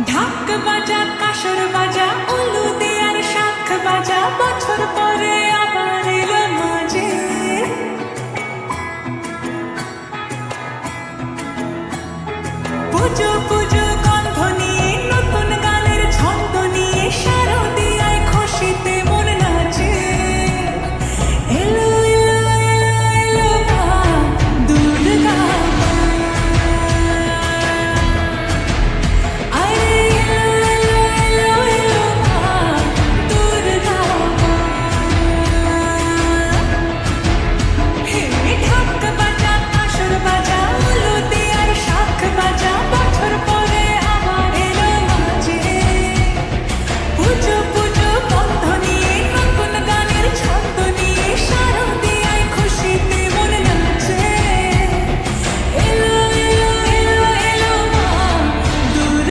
ঢাক বাজা কাসর বাজা উলু দিয়ার শাখ বাজা বছর পরে আবার এলো মাঝে পুজো পুজো